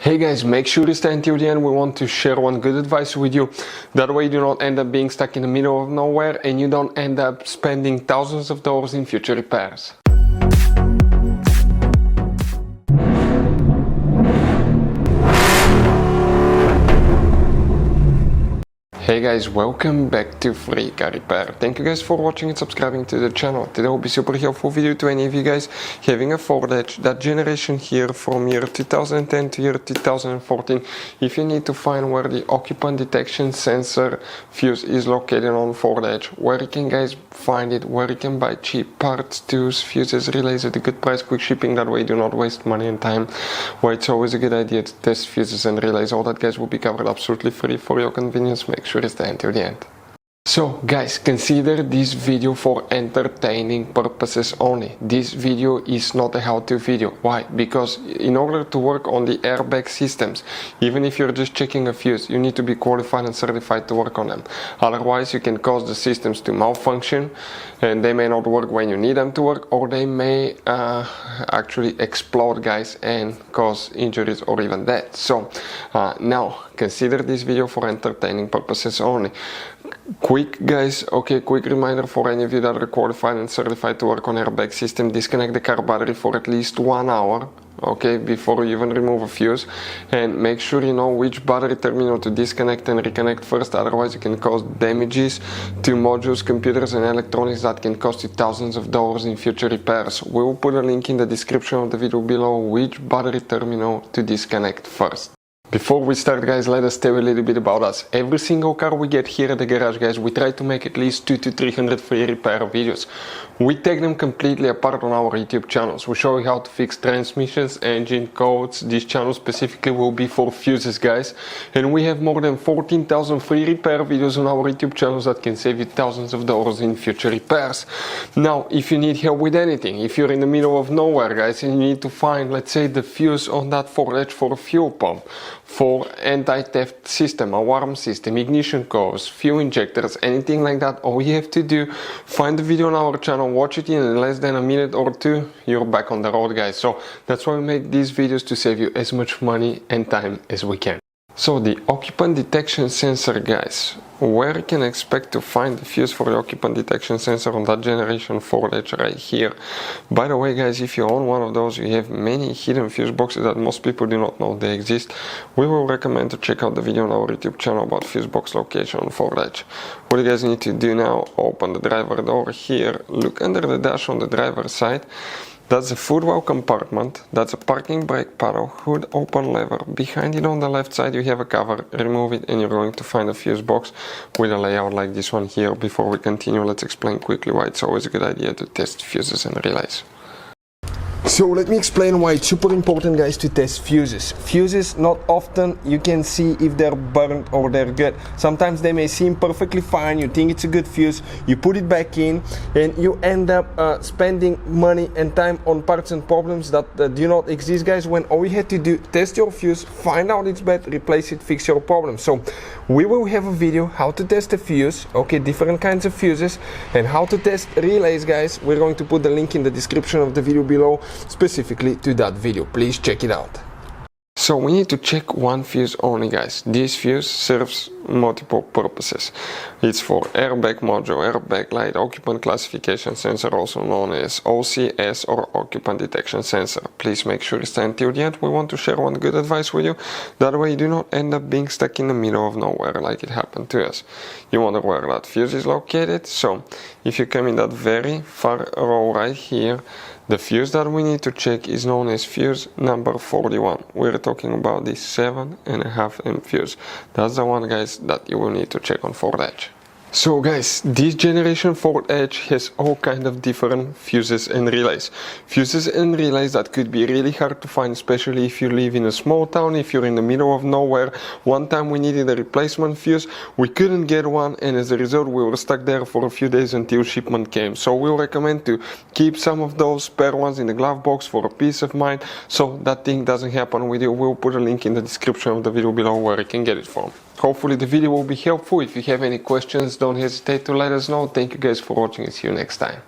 Hey guys, make sure to stay until the end. We want to share one good advice with you. That way you do not end up being stuck in the middle of nowhere and you don't end up spending thousands of dollars in future repairs. Hey guys, welcome back to Free Car Repair. Thank you guys for watching and subscribing to the channel. Today will be super helpful video to any of you guys having a Ford Edge, that generation here from year 2010 to year 2014. If you need to find where the occupant detection sensor fuse is located on Ford Edge, where you can guys find it, where you can buy cheap parts, tools, fuses, relays at a good price, quick shipping, that way you do not waste money and time, where it's always a good idea to test fuses and relays. All that guys will be covered absolutely free for your convenience. Make sure to stay until the end. So guys, consider this video for entertaining purposes only. This video is not a how-to video. Why? Because in order to work on the airbag systems, even if you're just checking a fuse, you need to be qualified and certified to work on them. Otherwise you can cause the systems to malfunction and they may not work when you need them to work, or they may actually explode guys and cause injuries or even death. So now consider this video for entertaining purposes only. Quick reminder for any of you that are qualified and certified to work on airbag system: disconnect the car battery for at least 1 hour, okay, before you even remove a fuse, and make sure you know which battery terminal to disconnect and reconnect first. Otherwise you can cause damages to modules, computers and electronics that can cost you thousands of dollars in future repairs. We will put a link in the description of the video below which battery terminal to disconnect first. Before we start guys, let us tell you a little bit about us. Every single car we get here at the garage guys, we try to make at least 200 to 300 free repair videos. We take them completely apart on our YouTube channels. We show you how to fix transmissions, engine codes. This channel specifically will be for fuses guys. And we have more than 14,000 free repair videos on our YouTube channels that can save you thousands of dollars in future repairs. Now, if you need help with anything, if you're in the middle of nowhere guys and you need to find, let's say, the fuse on that Ford Edge for a fuel pump, for anti-theft system, alarm system, ignition codes, fuel injectors, anything like that, all you have to do, find the video on our channel, watch it in less than a minute or two, you're back on the road guys. So that's why we make these videos, to save you as much money and time as we can. So the occupant detection sensor guys, where you can expect to find the fuse for the occupant detection sensor on that generation Ford Edge right here. By the way guys, if you own one of those, you have many hidden fuse boxes that most people do not know they exist. We will recommend to check out the video on our YouTube channel about fuse box location on Ford Edge. What you guys need to do now, open the driver door here, look under the dash on the driver's side. That's a footwell compartment, that's a parking brake paddle, hood open lever. Behind it on the left side you have a cover, remove it and you're going to find a fuse box with a layout like this one here. Before we continue, let's explain quickly why it's always a good idea to test fuses and relays. So let me explain why it's super important guys to test fuses. Fuses, not often you can see if they're burnt or they're good. Sometimes they may seem perfectly fine, you think it's a good fuse, you put it back in and you end up spending money and time on parts and problems that do not exist guys, when all you had to do, test your fuse, find out it's bad, replace it, fix your problem. So we will have a video how to test a fuse, okay, different kinds of fuses, and how to test relays guys. We're going to put the link in the description of the video below specifically to that video. Please check it out. So we need to check one fuse only guys. This fuse serves multiple purposes. It's for airbag module, airbag light, occupant classification sensor, also known as OCS or occupant detection sensor. Please make sure to stay until the end. We want to share one good advice with you. That way you do not end up being stuck in the middle of nowhere like it happened to us. You wonder where that fuse is located. So if you come in that very far row right here, the fuse that we need to check is known as fuse number 41. We're talking about this 7.5 amp fuse. That's the one guys that you will need to check on Ford Edge. So guys, this generation Ford Edge has all kind of different fuses and relays. Fuses and relays that could be really hard to find, especially if you live in a small town, if you're in the middle of nowhere. One time we needed a replacement fuse, we couldn't get one, and as a result we were stuck there for a few days until shipment came. So we'll recommend to keep some of those spare ones in the glove box for a peace of mind, so that thing doesn't happen with you. We'll put a link in the description of the video below where you can get it from. Hopefully the video will be helpful. If you have any questions, don't hesitate to let us know. Thank you guys for watching and see you next time.